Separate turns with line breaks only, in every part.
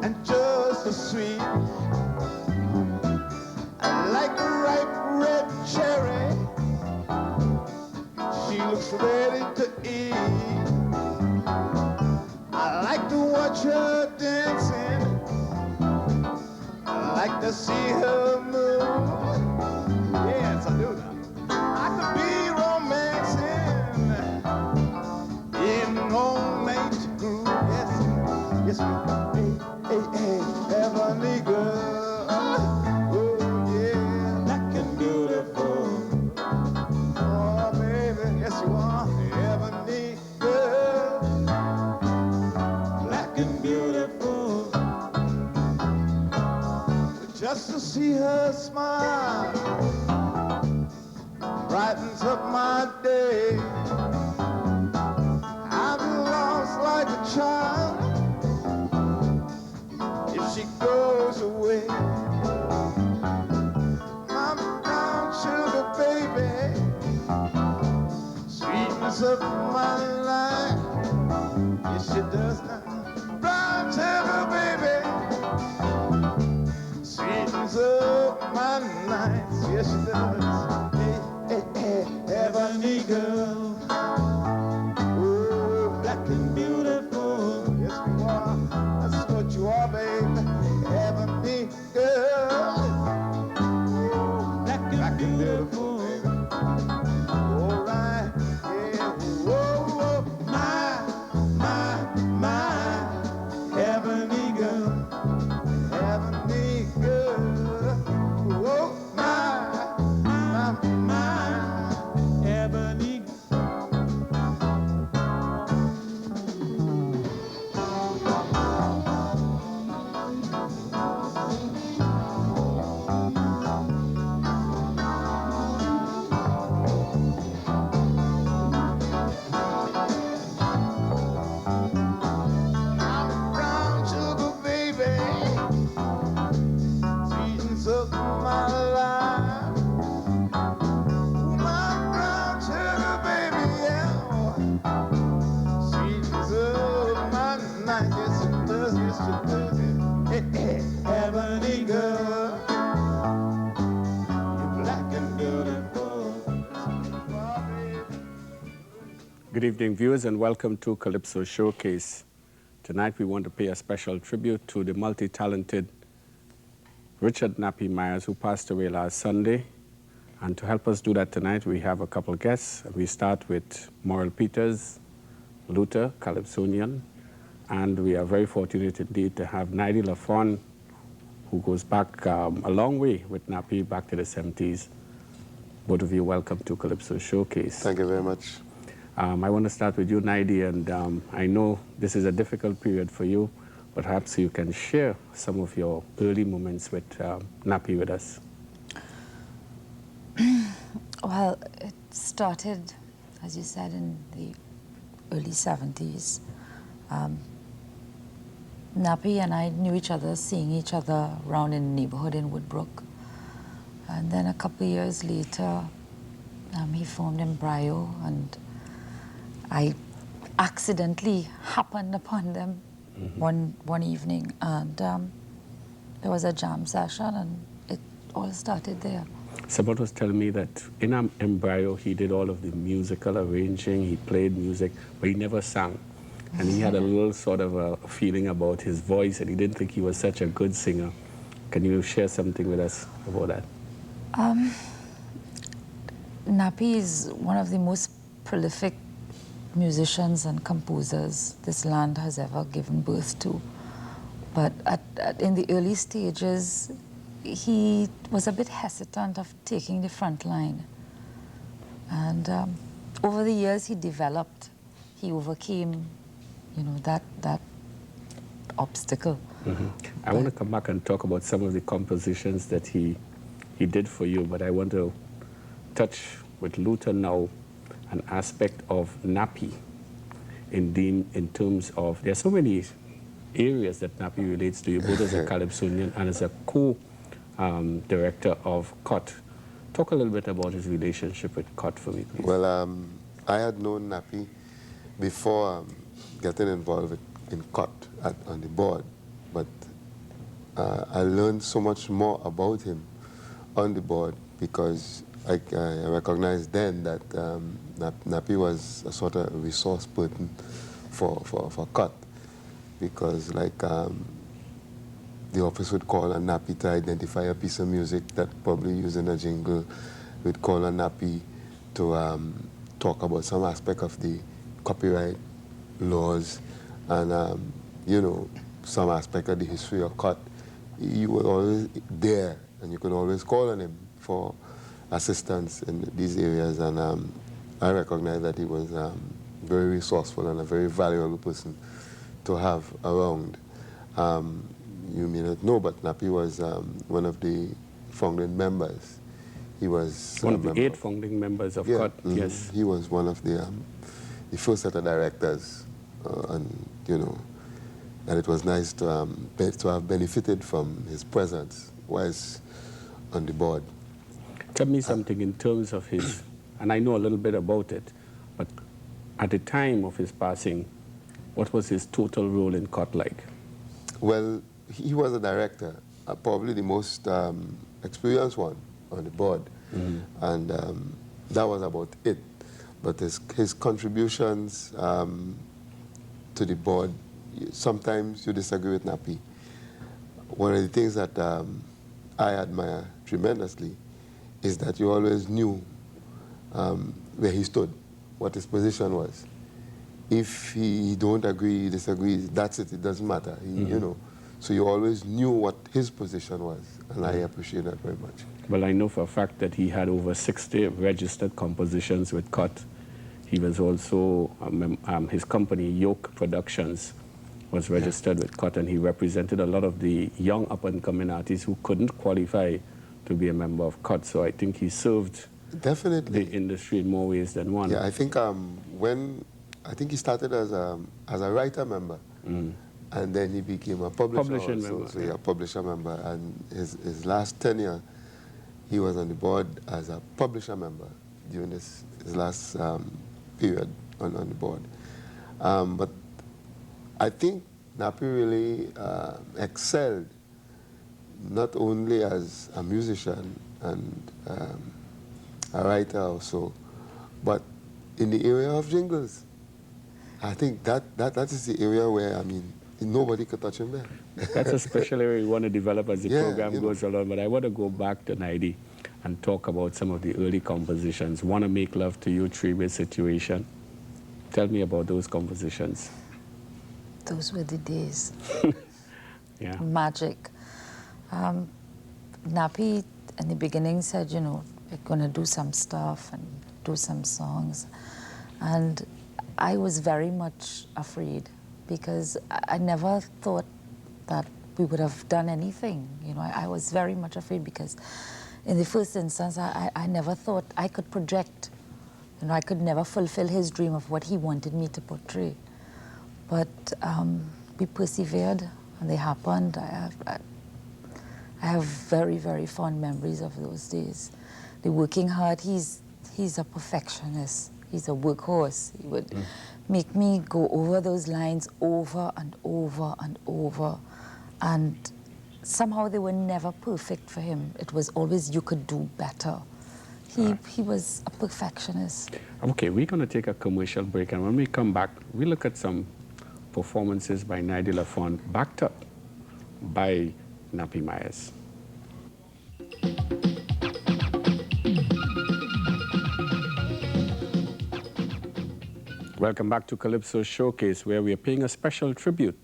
and just as sweet. Like a ripe red cherry, she looks ready to eat. I like to watch her dancing, I like to see her move. Yes, I do now. I could be romancing in all night groove. Yes, yes, hey, hey, hey, Ebony girl. Just to see her smile brightens up my day. I'd be lost like a child if she goes away. My brown sugar baby sweetens up my life. Yes, she does now. Brown sugar baby sweetens up my nights. Yes, she does. Hey, hey, hey, Ebony girl. Oh, black and beautiful. Yes, you are. That's what you are, baby. Ebony girl. Black and beautiful, baby. All right, yeah. Whoa, whoa. My Ebony girl. Ebony girl. Whoa, my Ebony. Ebony girl, you're black and beautiful.
Good evening, viewers, and welcome to Calypso Showcase. Tonight we want to pay a special tribute to the multi-talented Richard Nappy Myers, who passed away last Sunday. And to help us do that tonight, we have a couple guests. We start with Morel Peters, Luther, Calypsonian, and we are very fortunate indeed to have Naidi Lafon, who goes back a long way with Nappy, back to the 70s. Both of you, welcome to Calypso Showcase.
Thank you very much.
I want to start with you, Naidi, and I know this is a difficult period for you, but perhaps you can share some of your early moments with Nappy with us.
Well, it started, as you said, in the early 70s. Nappy and I knew each other, seeing each other around in the neighborhood in Woodbrook. And then a couple of years later, he formed Embryo, and I accidentally happened upon them one evening, and there was a jam session, and it all started there.
Someone was telling me that in Embryo, he did all of the musical arranging, he played music, but he never sang. And he had a little sort of a feeling about his voice, and he didn't think he was such a good singer. Can you share something with us about that?
Nappy is one of the most prolific musicians and composers this land has ever given birth to. But in the early stages, he was a bit hesitant of taking the front line. And over the years, he developed, he overcame, you know, that obstacle.
I want to come back and talk about some of the compositions that he did for you, but I want to touch with Luther now an aspect of Nappy in terms of, there are so many areas that Nappy relates to you, both as a Calypsonian and as a co-director of COT. Talk a little bit about his relationship with COT for me, please.
Well, I had known Nappy before getting involved in COT on the board, but I learned so much more about him on the board because I recognized then that Nappy was a sort of resource person for cut, because like the office would call on Nappy to identify a piece of music that probably using a jingle. We'd call on Nappy to talk about some aspect of the copyright laws and you know, some aspect of the history of cut. You were always there, and you could always call on him for assistance in these areas, and I recognize that he was very resourceful and a very valuable person to have around. You may not know, but Nappy was one of the founding members. He was
one of the 8 founding members of CUT, yes.
He was one of the first set of directors, and you know, and it was nice to have benefited from his presence whilst on the board.
Tell me something in terms of his, and I know a little bit about it, but at the time of his passing, what was his total role in CUT like?
Well, he was a director, probably the most experienced one on the board, and that was about it. But his contributions to the board, sometimes you disagree with Nappy. One of the things that I admire tremendously is that you always knew where he stood, what his position was. If he don't agree, disagree, that's it, it doesn't matter, you know. So you always knew what his position was, and I appreciate that very much.
Well, I know for a fact that he had over 60 registered compositions with CUT. He was also, his company, Yoke Productions, was registered with CUT, and he represented a lot of the young up-and-coming artists who couldn't qualify to be a member of CUT. So I think he served
definitely
the industry in more ways than one.
Yeah, I think I think he started as a writer member, and then he became a publisher
member.
So yeah, publisher member, and his last tenure, he was on the board as a publisher member during his last period on the board. But I think Nappy really excelled, not only as a musician and a writer also, but in the area of jingles. I think that is the area where, I mean, nobody could touch him there.
That's a special area we want to develop as the program goes
know.
along, but I want to go back to 90 and talk about some of the early compositions. Wanna Make Love to You, Three-Way Situation. Tell me about those compositions.
Those were the days.
Yeah.
Magic. Nappy in the beginning said, you know, we're going to do some stuff and do some songs. And I was very much afraid because I never thought that we would have done anything. You know, I was very much afraid because in the first instance, I never thought I could project. You know, I could never fulfill his dream of what he wanted me to portray. But we persevered, and they happened. I have very, very fond memories of those days. The working hard, he's a perfectionist. He's a workhorse. He would make me go over those lines over and over and over. And somehow they were never perfect for him. It was always, you could do better. He was a perfectionist.
Okay, we're going to take a commercial break, and when we come back, we look at some performances by Nadia Lafont, backed up by Nappy Myers. Welcome back to Calypso Showcase, where we are paying a special tribute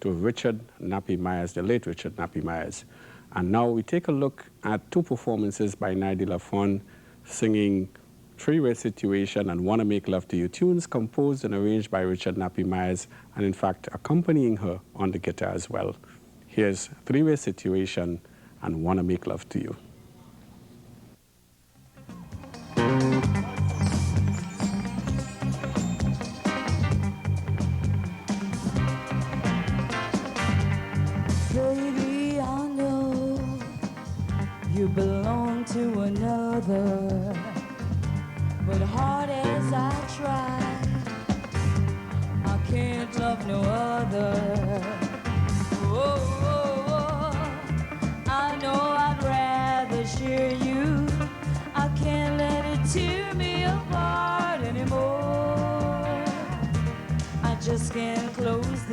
to Richard Nappy Myers, the late Richard Nappy Myers. And now we take a look at 2 performances by Nadia Lafont, singing Three-Way Situation and Wanna Make Love to You, tunes composed and arranged by Richard Nappy Myers, and in fact accompanying her on the guitar as well. Here's Three-Way Situation and Wanna Make Love to You.
Baby, I know you belong to another, but hard as I try, I can't love no other. Oh, oh, oh.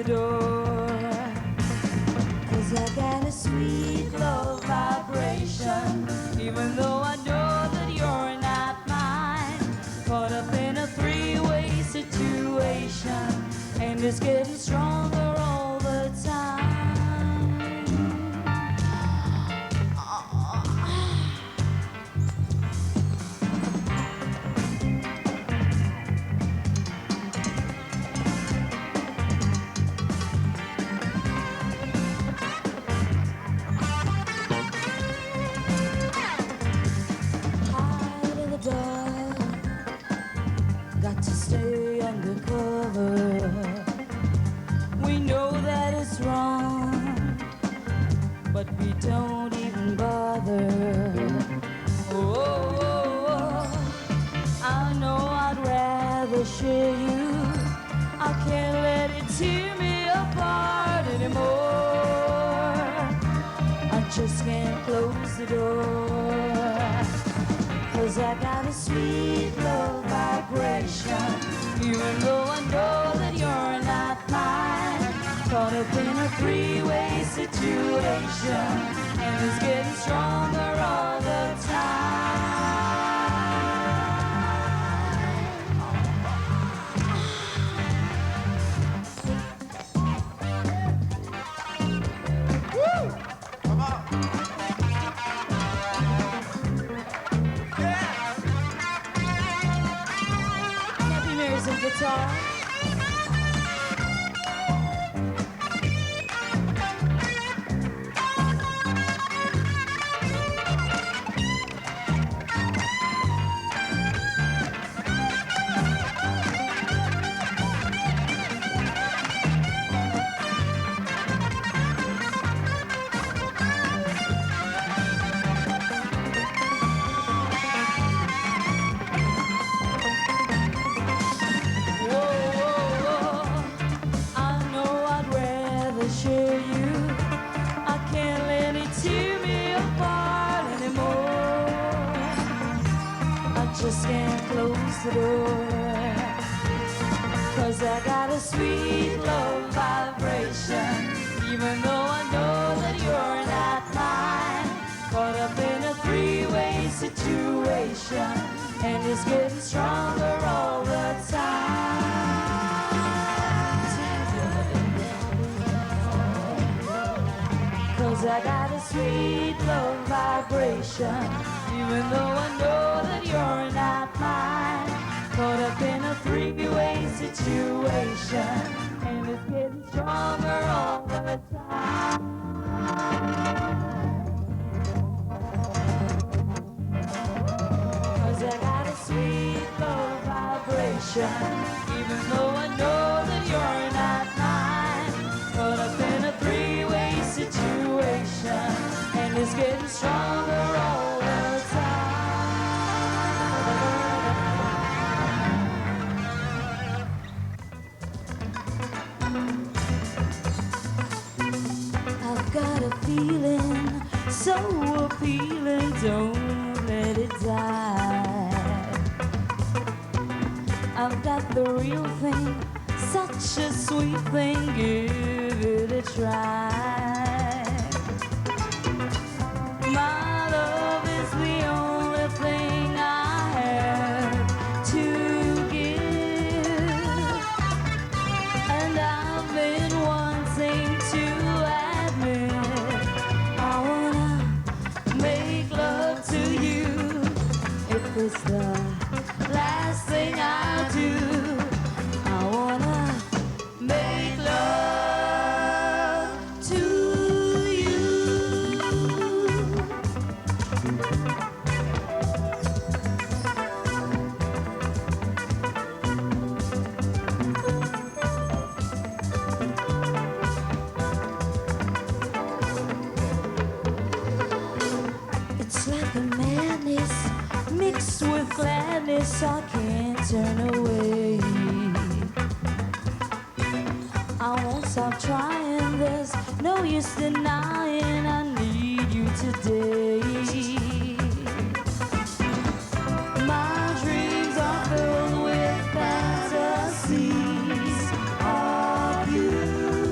door. 'Cause I got a sweet love vibration, even though I know that you're not mine. Caught up in a three-way situation, and it's getting stronger all the time. Hide in the dark, got to stay undercover. We know that it's wrong, but we don't even bother. Oh, I know I'd rather share you. I can't let it tear me apart anymore. I just can't close the door. 'Cause I got a sweet love vibration, even though I know that you're not mine. Caught up in a three-way situation, and it's getting stronger all the time. Nappy Mary's in guitar. I know I'd rather share you. I can't let it tear me apart anymore. I just can't close the door. 'Cause I got a sweet love vibration, even though I know that you're not mine. Caught up in a three-way situation, and it's getting stronger all the time. 'Cause I got a sweet love vibration, even though I know that you're not mine. Caught up in a three-way situation, and it's getting stronger all the time. 'Cause I got a sweet love vibration, even though I know that you're not mine. Caught up in a three-way situation, and it's getting stronger all the time. I've got a feeling so appealing, don't let it die. I've got the real thing, such a sweet thing, give it a try. My love is the only thing I have to give, and I've been wanting to admit I wanna make love to you. If it's the last thing I do, I wanna make love to you. It's like a madness mixed with gladness, I can't turn away. I won't stop trying, there's no use denying I need you today. My dreams are filled with fantasies of you.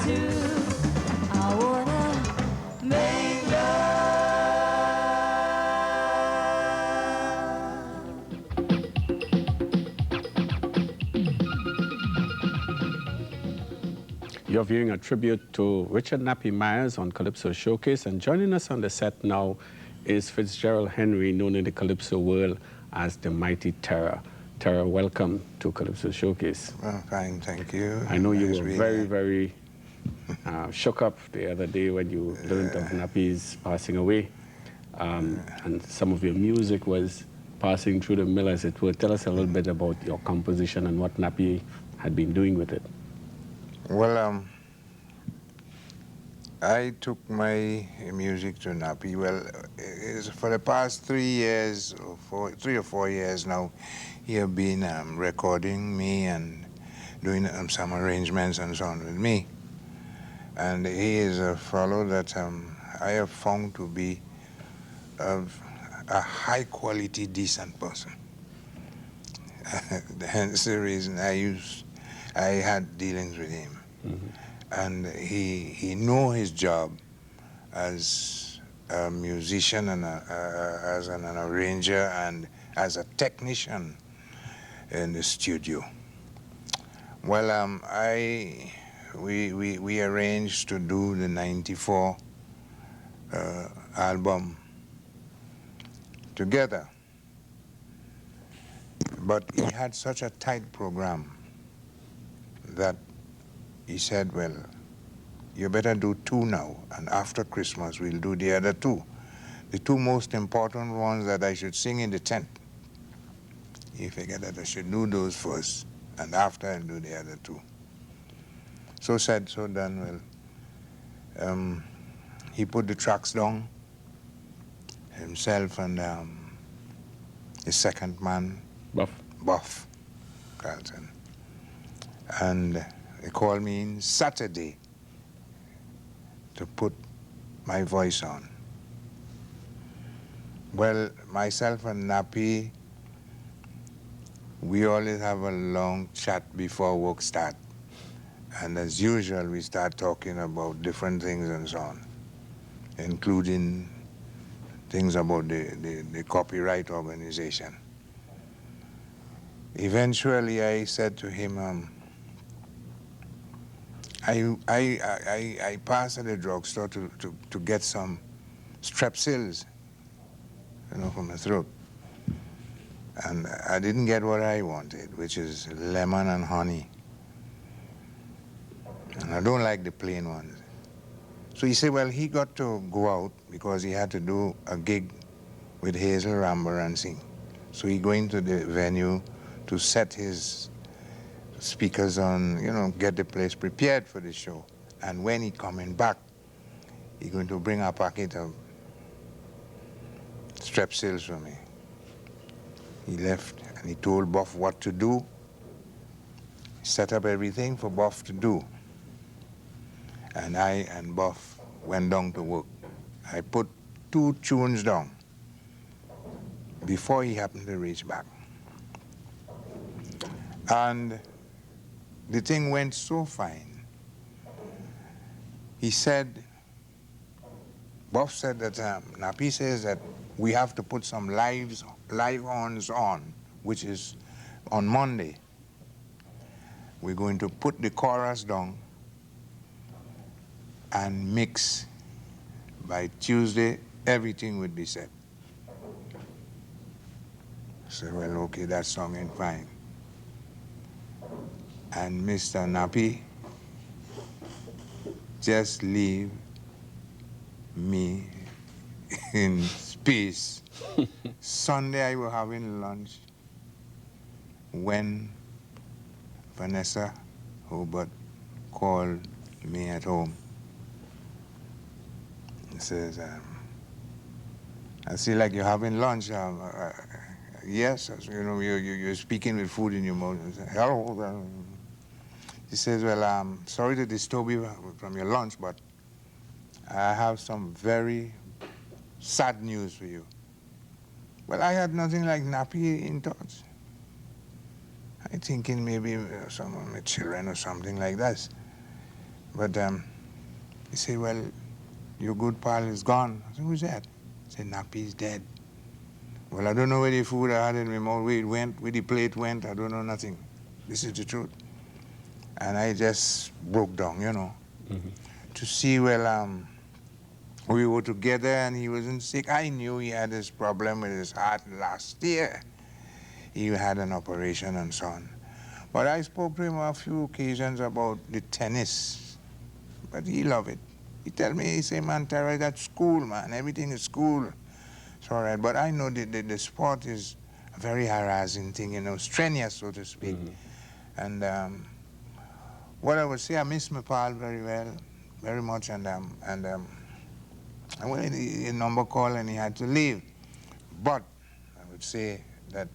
too. I wanna make love.
You're viewing a tribute to Richard Nappy Myers on Calypso Showcase, and joining us on the set now is Fitzgerald Henry, known in the Calypso world as the Mighty Terror. Terror, welcome to Calypso Showcase.
Well, fine, thank you.
I know you
Nice
were
reading.
very shook up the other day when you learned of Nappy's passing away. And some of your music was passing through the mill, as it were. Tell us a little bit about your composition and what Nappy had been doing with it.
Well, I took my music to Nappy. Well, for the past 3 years, 3 or 4 years now, he have been recording me and doing some arrangements and so on with me. And he is a fellow that I have found to be a high-quality, decent person. Hence the reason I had dealings with him.
Mm-hmm.
And he know his job as a musician and as an arranger and as a technician in the studio. Well, we arranged to do the '94 album together. But he had such a tight program that he said, well, you better do 2 now, and after Christmas we'll do the other 2. The 2 most important ones that I should sing in the tent. He figured that I should do those first, and after I'll do the other 2. So said, so done. Well, he put the tracks down, himself and his second man, Buff Carlton. And they called me in Saturday to put my voice on. Well, myself and Nappy, we always have a long chat before work start. And as usual, we start talking about different things and so on, including things about the copyright organization. Eventually, I said to him, I passed at the drugstore to get some strepsils, you know, for my throat. And I didn't get what I wanted, which is lemon and honey. And I don't like the plain ones. So he said, well, he got to go out because he had to do a gig with Hazel Ramber and sing. So he going to the venue to set his speakers on, you know, get the place prepared for the show. And when he coming back, he going to bring a packet of strepsils for me. He left and he told Buff what to do. He set up everything for Buff to do. And I and Buff went down to work. I put 2 tunes down before he happened to reach back. And the thing went so fine. He said, Buff said that Nappy says that we have to put some live-ons on, which is on Monday. We're going to put the chorus down and mix. By Tuesday, everything would be set. I said, well, okay, that song ain't fine. And Mr. Nappy, just leave me in peace. Sunday I was having lunch when Vanessa Hobart called me at home. He says, I see like you're having lunch. Yes, you know, you're speaking with food in your mouth. I said, hello. He says, well, I'm sorry to disturb you from your lunch, but I have some very sad news for you. Well, I had nothing like Nappy in thoughts. I thinking maybe some of my children or something like that. But he said, well, your good pal is gone. I said, who's that? He said, Nappy's dead. Well, I don't know where the food I had in my mouth, where it went, where the plate went, I don't know nothing. This is the truth. And I just broke down, you know, to see, well, we were together and he wasn't sick. I knew he had this problem with his heart last year. He had an operation and so on. But I spoke to him on a few occasions about the tennis, but he loved it. He tell me, he say, man, Terry, that's school, man, everything is school. It's all right, but I know the sport is a very harassing thing, you know, strenuous, so to speak. And what I would say, I miss my pal very well, very much, and well, a number called and he had to leave. But I would say that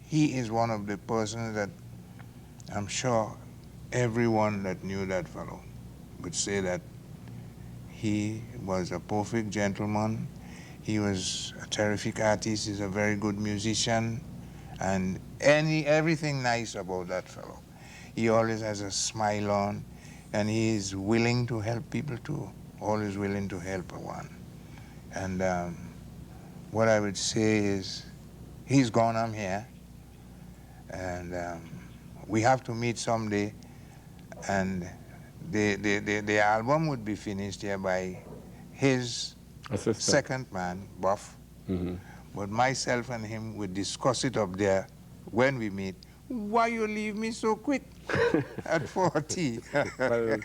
he is one of the persons that I'm sure everyone that knew that fellow would say that he was a perfect gentleman. He was a terrific artist. He's a very good musician, and everything nice about that fellow. He always has a smile on, and he is willing to help people too. Always willing to help one. And what I would say is, he's gone, I'm here, and we have to meet someday, and the album would be finished here by his second man, Buff, but myself and him would discuss it up there when we meet. Why you leave me so quick at 40?
Well,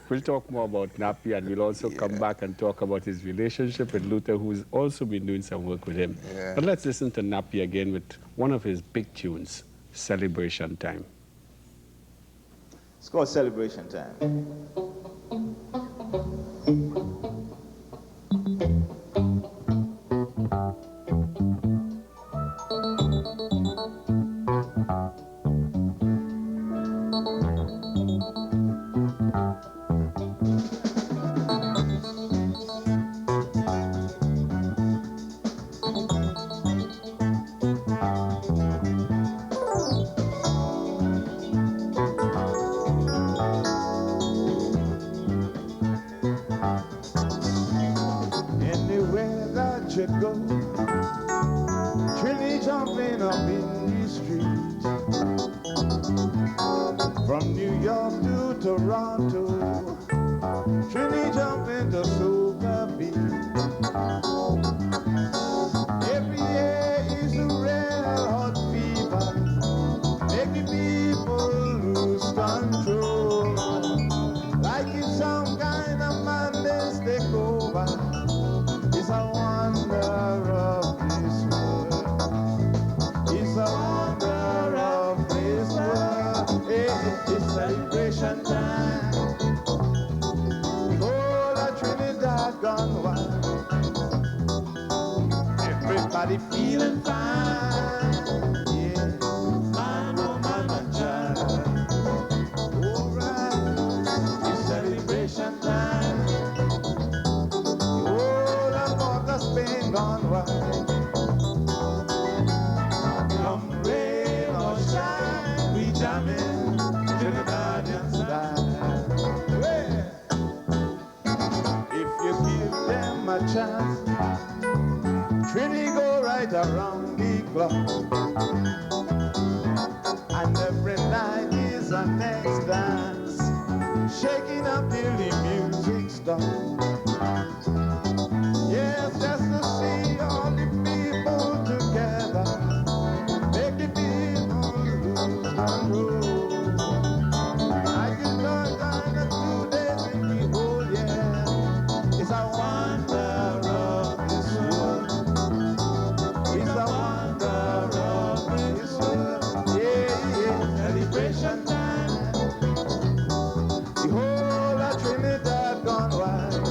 we'll talk more about Nappy, and we'll also come back and talk about his relationship with Luther, who's also been doing some work with him. But let's listen to Nappy again with one of his big tunes, Celebration Time.
It's called Celebration Time. From New York to Toronto, Trini jumping to Soca Beach. Every year is a red hot fever, making people lose control. Like it's some kind of madness take over. It's a wonder of this world. It's a wonder of this world. It's celebration time. Oh, la Trinidad gone wild. Everybody feeling fine. Yeah, man, oh man, and child. All right, it's celebration time. Oh, la Port of Spain gone wild. Come rain or shine, we jamming. Trinidadian style. Well, if you give them a chance, Trini go right around the clock, and every night is a next dance, shaking up till the music stops. Yes, just to see all the people together, make the people lose control. I can learn kind of 2 days in the whole year. It's a wonder of this world. It's a wonder of this world. Yeah, yeah, celebration time. The whole of Trinidad gone wild.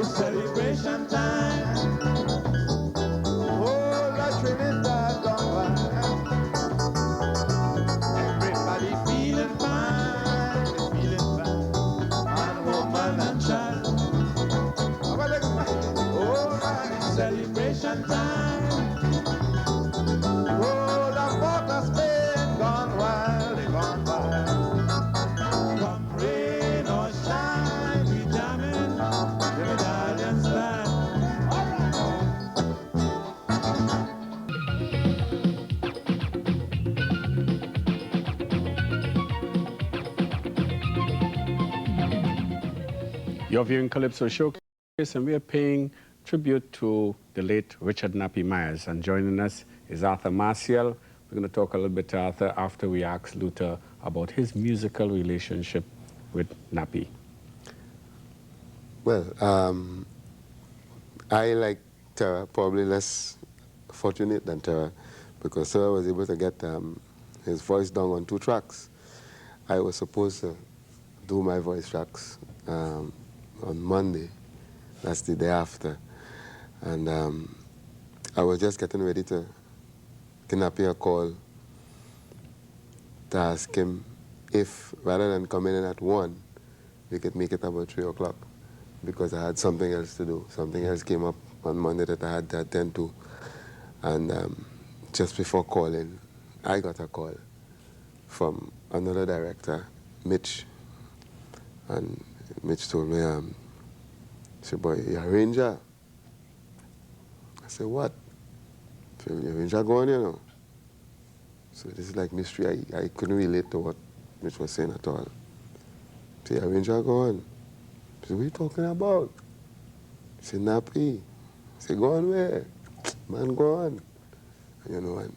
it's celebration time. Oh, la Trinidad gone wild. Everybody feeling fine, they feeling fine. Man, woman, and child. Oh, man, it's celebration time. Oh, the Port of Spain gone wild, they gone wild. Come rain or shine, we jamming the medallion stand. All right.
You're viewing Calypso Showcase, and we are paying tribute to the late Richard Nappy Myers. And joining us is Arthur Marcial. We're going to talk a little bit to Arthur after we ask Luther about his musical relationship with Nappy.
Well, I, like Tara, probably less fortunate than Tara, because Tara was able to get his voice down on 2 tracks. I was supposed to do my voice tracks on Monday. That's the day after. And I was just getting ready to Nappy a call to ask him if, rather than coming in at 1, we could make it about 3 o'clock, because I had something else to do. Something else came up on Monday that I had to attend to. And just before calling, I got a call from another director, Mitch. And Mitch told me, he said, boy, you're a ranger. I said, what? He said, you're a ranger going, you know. So this is like mystery. I couldn't relate to what Mitch was saying at all. He said, you're a ranger going. I said, what are you talking about? He said, Nappy. I said, go on where? Man, go on. And, you know, and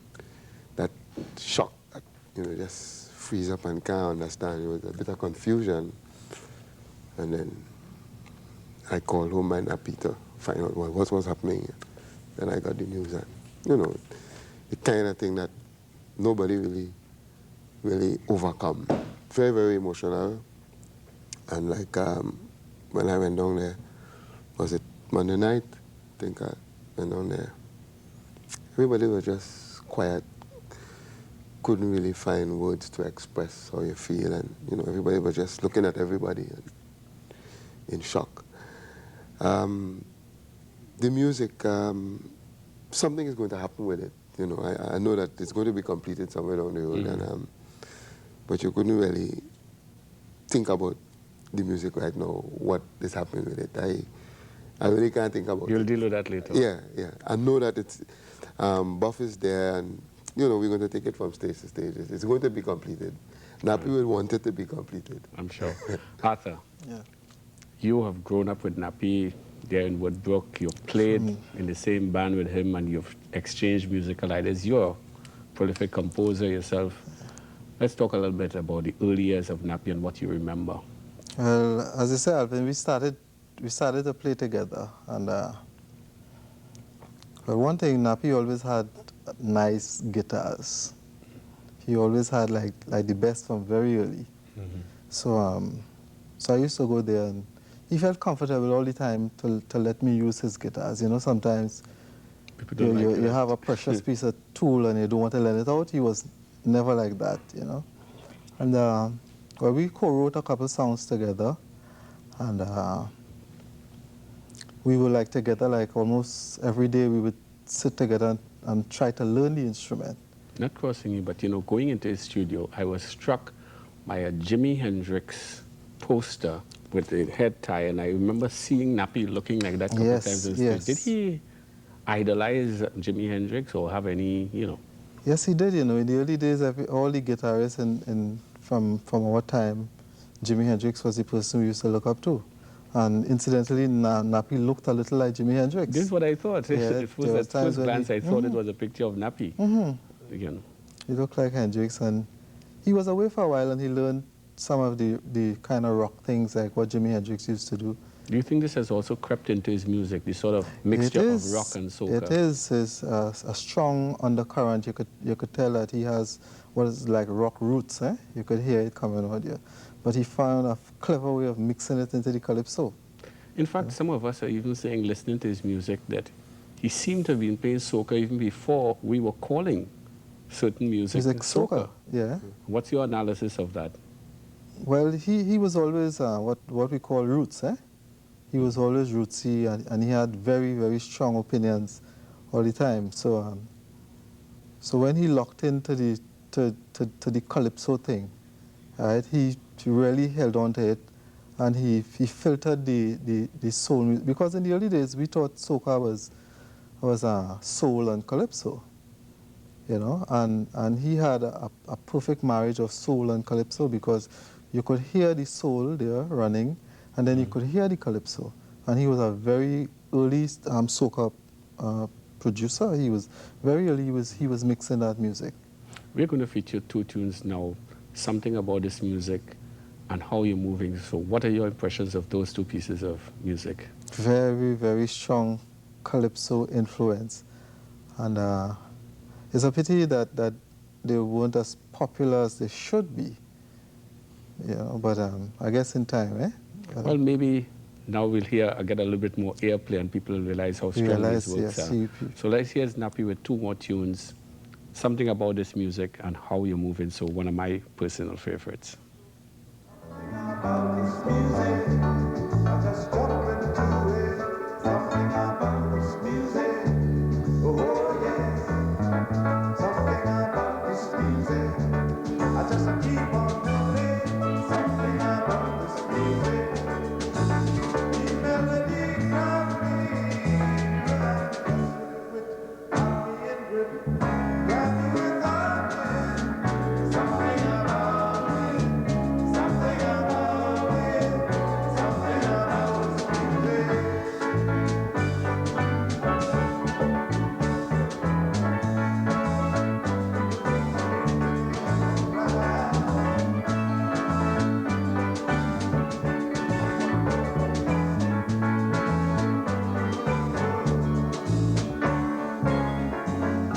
that shock, that, you know, just freeze up and can't understand. It was a bit of confusion. And then I called home my Nappy to find out what was happening. Then I got the news, and, you know, the kind of thing that nobody really overcome. Very, very emotional. And like, when I went down there, was it Monday night? I think I went down there. Everybody was just quiet. Couldn't really find words to express how you feel, and, you know, everybody was just looking at everybody and in shock. The music, something is going to happen with it. You know, I know that it's going to be completed somewhere down the road, and, but you couldn't really think about the music right now, what is happening with it. I really can't think about it.
You'll deal with that later.
Yeah, yeah. I know that it's, Buff is there, and, you know, we're going to take it from stage to stage. It's going to be completed. Nappy will want it to be completed.
I'm sure. Arthur,
Yeah.
you have grown up with Nappy there in Woodbrook. You've played in the same band with him, and you've exchanged musical ideas. You're a prolific composer yourself. Let's talk a little bit about the early years of Nappy and what you remember.
Well, as you said, Alvin, we started to play together, and well, one thing, Nappy always had nice guitars. He always had like the best from very early. So so I used to go there, and he felt comfortable all the time to let me use his guitars. You know, sometimes you have a precious piece of tool and you don't want to let it out. He was never like that, you know. And well, we co-wrote a couple songs together, and we were like together like almost every day. We would sit together and try to learn the instrument.
Not crossing you, but, you know, going into his studio, I was struck by a Jimi Hendrix poster with a head tie, and I remember seeing Nappy looking like that a couple of times in the street. Did he idolize Jimi Hendrix or have any, you know?
Yes, he did. You know, in the early days, all the guitarists from our time, Jimi Hendrix was the person we used to look up to. And incidentally, Nappy looked a little like Jimi Hendrix.
This is what I thought.
Yeah,
At first glance, I thought it was a picture of Nappy. You know.
He looked like Hendrix, and he was away for a while, and he learned some of the kind of rock things like what Jimi Hendrix used to do.
Do you think this has also crept into his music, this sort of mixture of rock and soca?
It is a strong undercurrent. You could tell that he has what is like rock roots. You could hear it coming out here. But he found a clever way of mixing it into the calypso.
In fact, some of us are even saying, listening to his music, that he seemed to have been playing soca even before we were calling certain music
soca. Yeah.
What's your analysis of that?
Well, he was always what we call roots, eh? He was always rootsy, and he had very, very strong opinions all the time. So, so when he locked into the Calypso thing, right, he really held on to it, and he filtered the soul music, because in the early days we thought soca was soul and Calypso, you know, and he had a perfect marriage of soul and Calypso, because you could hear the soul there running, and then you could hear the Calypso. And he was a very early soca producer. He was very early. He was mixing that music.
We're going to feature two tunes now, something about this music and how you're moving. So what are your impressions of those two pieces of music?
Very, very strong Calypso influence. And it's a pity that they weren't as popular as they should be. You know, but I guess in time, eh? But,
well, maybe now we'll get a little bit more airplay and people will realize how strong these works are. So let's hear Nappy with two more tunes, something about this music and how you're moving. So one of my personal favorites.
About this music, I just jump into it. Something about this music, oh yes. Something about this music, I just keep on doing it. Something about this music, the melody grabs me, with happy and grip, grab me without it. Something about it, something about it, something about this music.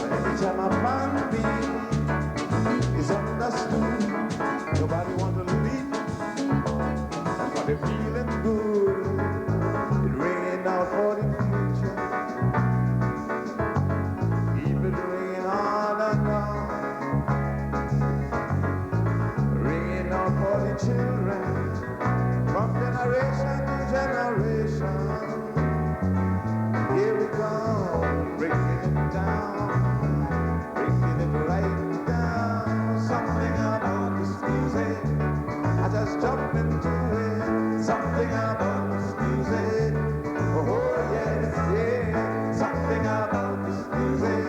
Every time I find the beat is understood, nobody want to leave, but they're feeling good. It ringing out for the future, keep it ringing on and on, ringing out for the children, from generation to generation. Here we go, breaking it down, breaking it right down. Something about this music, I just jump into it. Something about this music, oh yes, yeah. Something about this music,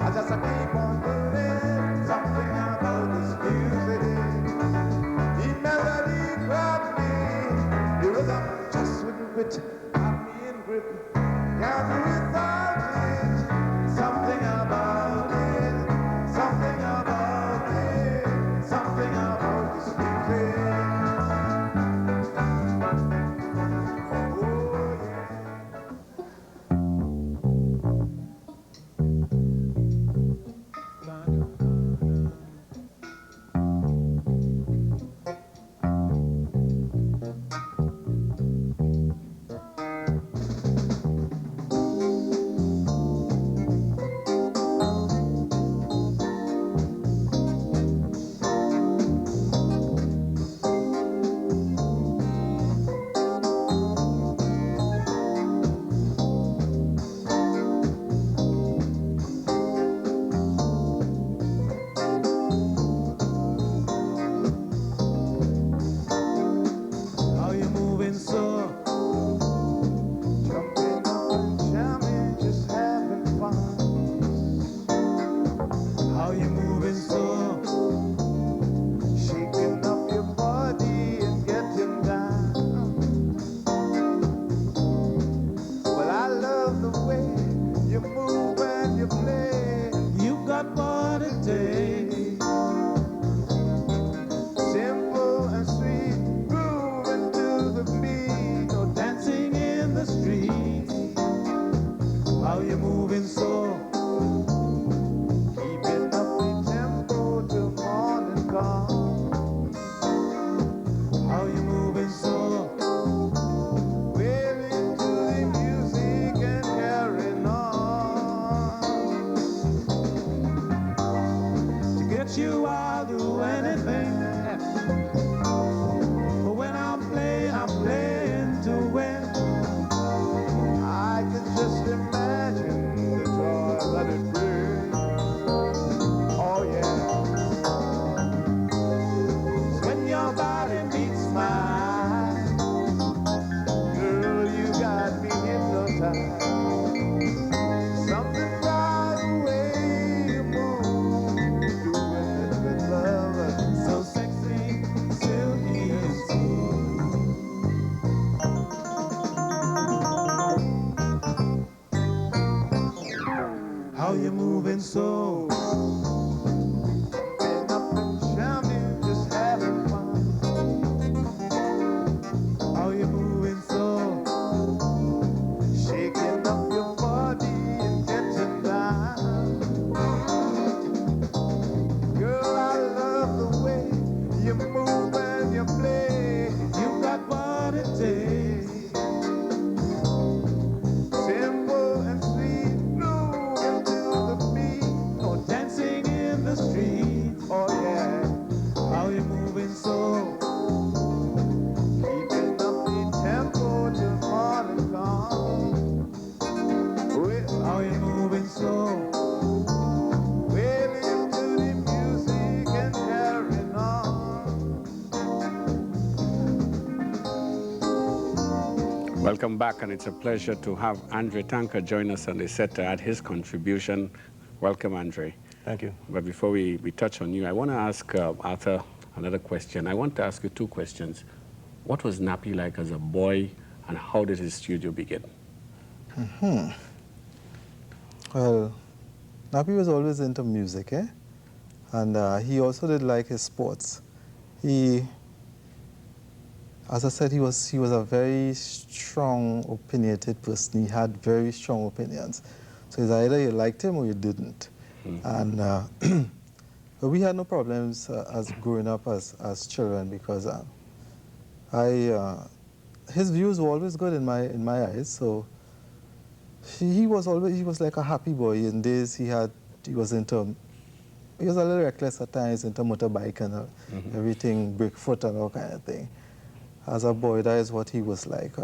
I just keep on doing it. Something about this music, the melody grabs me, the rhythm just wouldn't quit. Got me in grip, can't do without it. Something about it, something about it, something about this music. Oh yeah. so? Been up and jamming, just having fun. How you moving so? Shaking up your body and getting down. Girl, I love the way you move and you play. You got what it takes. Simple and sweet, moving to the beat. Oh, dancing in the street. Oh yeah, how you moving so? Keeping up the tempo till morning come. Well, how you moving so? Well into the music and carrying on.
Welcome back, and it's a pleasure to have Andre Tanker join us on the set to add his contribution. Welcome, Andre.
Thank you.
But before we touch on you, I want to ask Arthur another question. I want to ask you two questions. What was Nappy like as a boy, and how did his studio begin?
Well, Nappy was always into music, eh? And he also did like his sports. As I said, he was a very strong, opinionated person. He had very strong opinions. So it's either you liked him or you didn't. And but we had no problems as growing up as children because his views were always good in my eyes. So he was like a happy boy. In days he was a little reckless at times, into motorbike and everything, break foot and all kind of thing. As a boy, that is what he was like.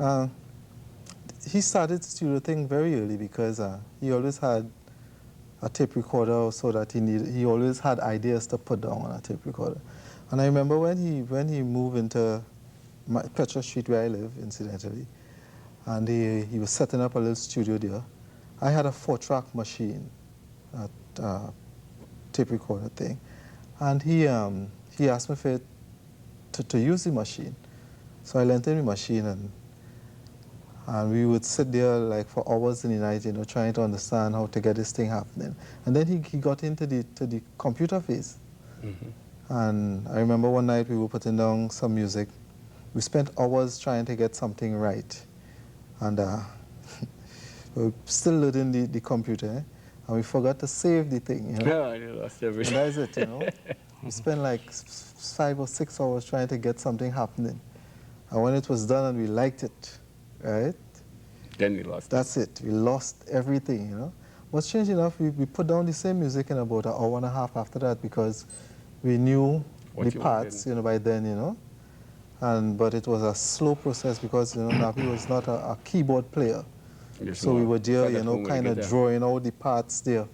He started studio thing very early because he always had a tape recorder, so that he always had ideas to put down on a tape recorder. And I remember when he moved into Petra Street where I live, incidentally, and he was setting up a little studio there. I had a 4-track machine, a tape recorder thing, and he asked me to use the machine. So I lent him the machine, and we would sit there like for hours in the night, trying to understand how to get this thing happening. And then he got into the computer phase. And I remember one night we were putting down some music. We spent hours trying to get something right. And we were still loading the computer, and we forgot to save the thing.
Yeah, you lost everything.
And that is it, We spent like 5 or 6 hours trying to get something happening. And when it was done and we liked it, right?
Then we lost
That's it. We lost everything, But strange enough, we put down the same music in about an hour and a half after that because we knew the parts, by then, But it was a slow process because, Nappy was not a keyboard player. So we were there, kind of drawing out the parts there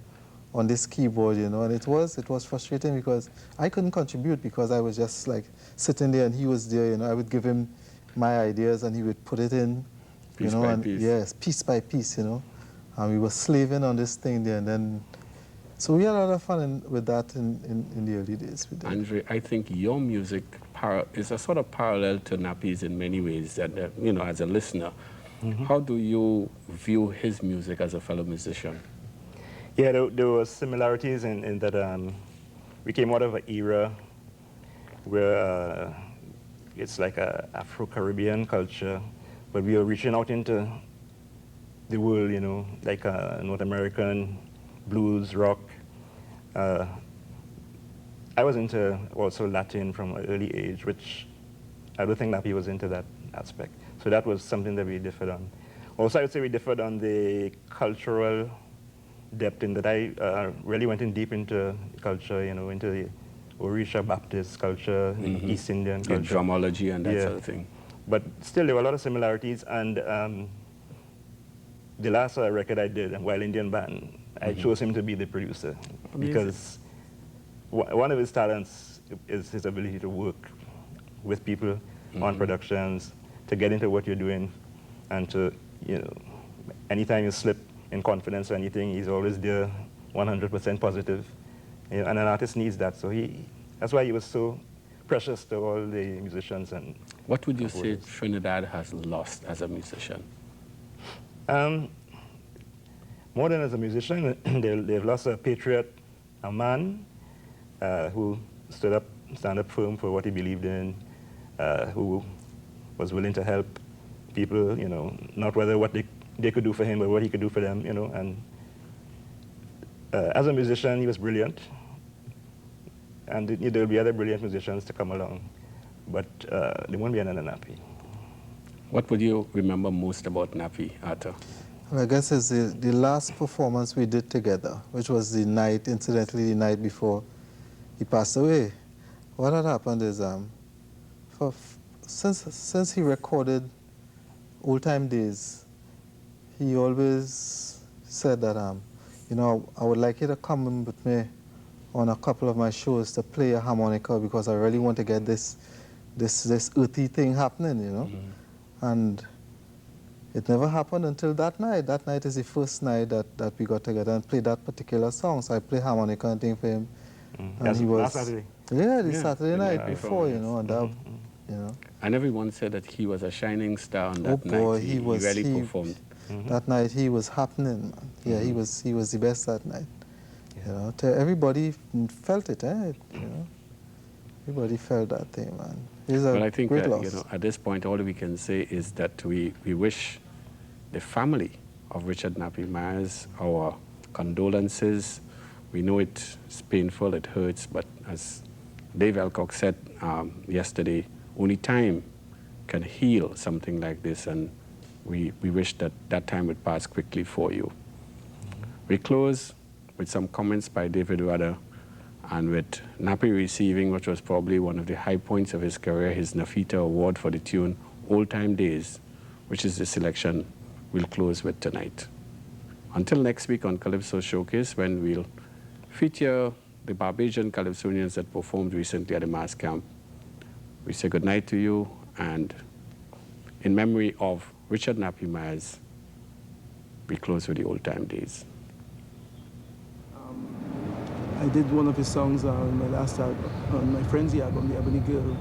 on this keyboard, and it was frustrating because I couldn't contribute because I was just like sitting there and he was there, I would give him my ideas and he would put it in,
piece by piece.
Yes, piece by piece, and we were slaving on this thing there, and then, so we had a lot of fun with that in the early days.
Andre, I think your music is a sort of parallel to Nappy's in many ways, and as a listener, how do you view his music as a fellow musician?
Yeah, there were similarities in that we came out of an era where it's like a Afro-Caribbean culture, but we were reaching out into the world, like North American blues, rock. I was into also Latin from an early age, which I don't think Nappy was into that aspect. So that was something that we differed on. Also, I would say we differed on the cultural depth in that I really went in deep into culture, into the Orisha Baptist culture, the East Indian culture.
Drumology and that sort of thing.
But still, there were a lot of similarities. And the last record I did, Wild Indian Band, I chose him to be the producer.
Amazing.
Because one of his talents is his ability to work with people on productions, to get into what you're doing, and to, anytime you slip in confidence or anything, he's always there, 100% positive. And an artist needs that. So that's why he was so precious to all the musicians. And
what would you say Trinidad has lost as a musician?
more than as a musician, they've lost a patriot, a man who stand up firm for what he believed in, who was willing to help people, you know, not whether what they could do for him, but what he could do for them, you know. And as a musician, he was brilliant. And there will be other brilliant musicians to come along, but there won't be another Nappy.
What would you remember most about Nappy, Arthur?
Well, I guess it's the last performance we did together, which was the night, incidentally, the night before he passed away. What had happened is, since he recorded Ole Time Days, he always said that, you know, I would like you to come with me on a couple of my shows to play a harmonica because I really want to get this earthy thing happening, you know. Mm-hmm. And it never happened until that night. That night is the first night that we got together and played that particular song. So I played harmonica and thing for him. Mm-hmm. And he was
last Saturday.
Yeah, the Saturday night before, you know, and that, you know.
And everyone said that he was a shining star on that night.
Boy,
he really performed.
Mm-hmm. That night he was happening, man. Yeah, mm-hmm. he was the best that night. You know, everybody felt it, eh? You know, everybody felt that thing, man.
Well, I think that, you know, at this point, all we can say is that we wish the family of Richard Nappy Myers our condolences. We know it's painful, it hurts, but as Dave Elcock said yesterday, only time can heal something like this, and we wish that time would pass quickly for you. We close with some comments by David Rudder, and with Nappy receiving what was probably one of the high points of his career, his Nafita Award for the tune Ole Time Days, which is the selection we'll close with tonight. Until next week on Calypso Showcase, when we'll feature the Barbadian Calypsonians that performed recently at the Mass Camp, we say goodnight to you, and in memory of Richard Nappy Myers, we close with the Ole Time Days.
I did one of his songs on my last album, on my Frenzy album, The Ebony Girl,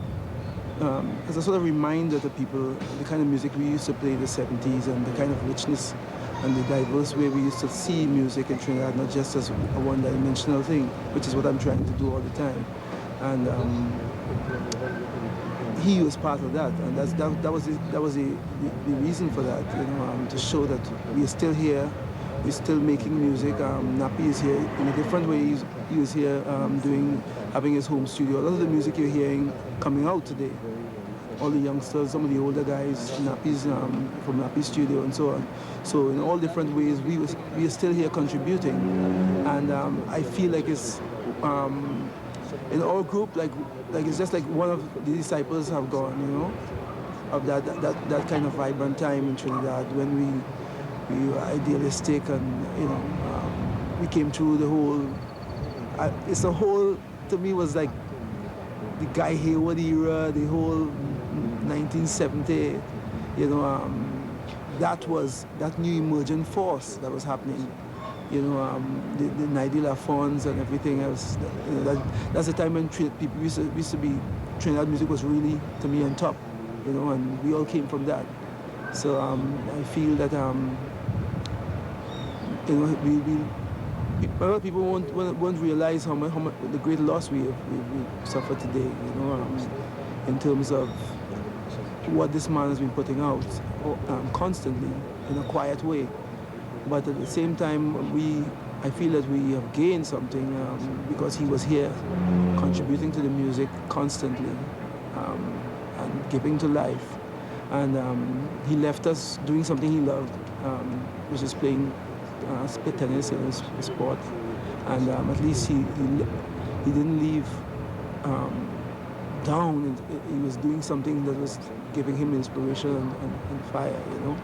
as a sort of reminder to people the kind of music we used to play in the 70s and the kind of richness and the diverse way we used to see music in Trinidad, not just as a one-dimensional thing, which is what I'm trying to do all the time. And he was part of that, and that was the reason for that, you know, to show that we are still here. We're still making music. Nappy is here in a different way. He was here having his home studio. A lot of the music you're hearing coming out today, all the youngsters, some of the older guys, Nappy's from Nappy's studio and so on. So in all different ways, we are still here contributing, and I feel like it's in our group, like it's just like one of the disciples have gone, you know, of that kind of vibrant time in Trinidad when we were idealistic, and you know, we came through the whole. It's a whole, to me, was like the Guy Hayward era, the whole 1970. You know, that was that new emergent force that was happening. You know, the Naidi Lafons and everything else. You know, that's the time when people used to be, Trinidad music was really, to me, on top. You know, and we all came from that. So I feel that you know, a lot of people won't realize how much the great loss we suffered today. You know, in terms of what this man has been putting out constantly in a quiet way. But at the same time, I feel that we have gained something because he was here contributing to the music constantly and giving to life. And he left us doing something he loved, which is playing tennis in his sport. And at least he didn't leave down. He was doing something that was giving him inspiration and fire, you know.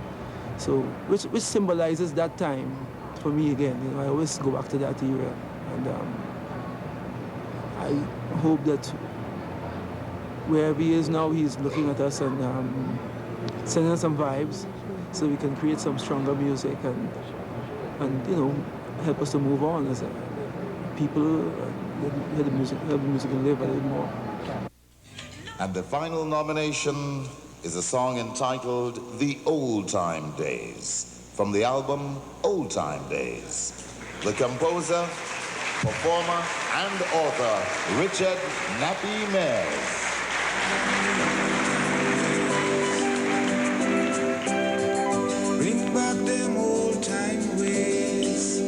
So, which symbolizes that time for me again. You know, I always go back to that era, and I hope that wherever he is now, he's looking at us and sending us some vibes, so we can create some stronger music and you know, help us to move on as people, help the music live a little more.
And the final nomination is a song entitled "The Old Time Days." from the album Old Time Days. The composer, performer, and author, Richard Nappy Myers.
Bring back them old time ways.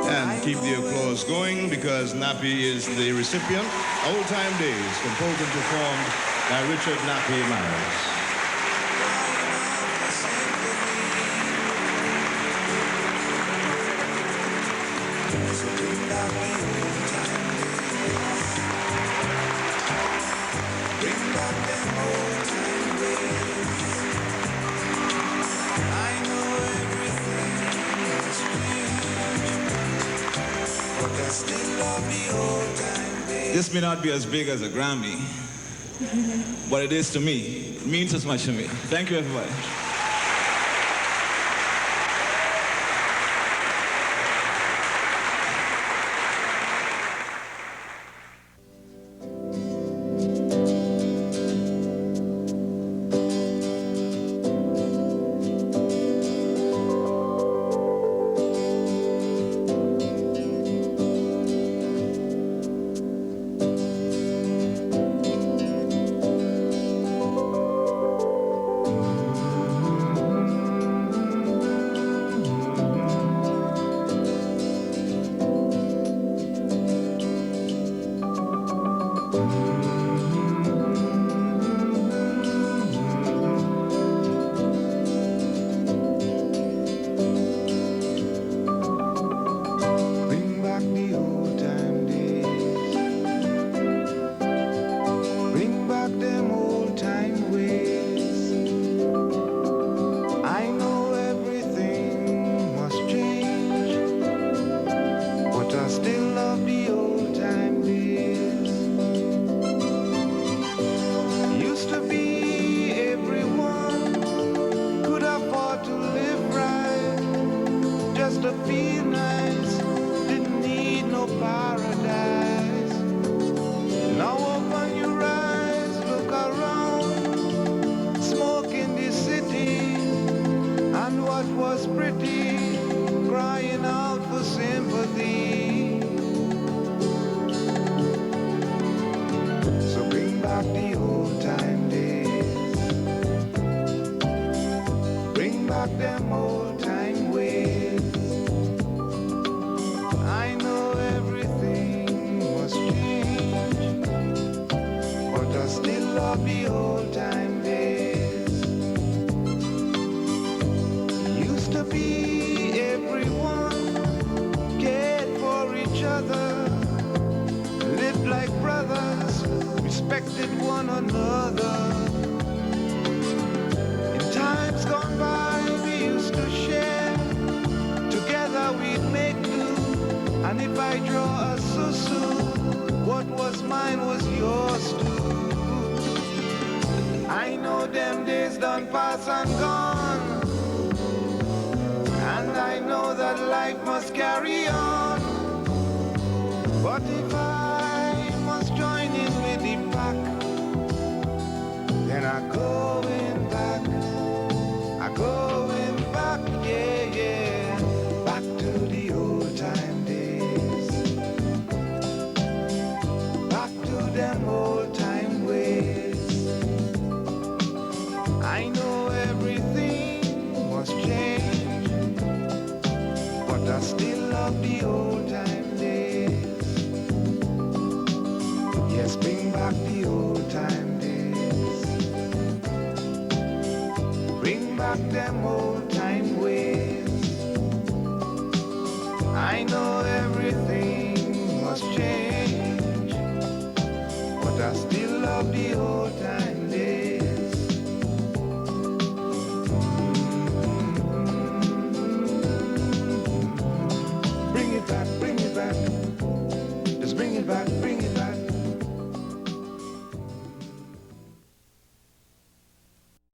And keep the applause going because Nappy is the recipient. Old Time Days, composed and performed by Richard Nappy Myers.
This may not be as big as a Grammy, but it is to me. It means as much to me. Thank you, everybody.
Bring it back,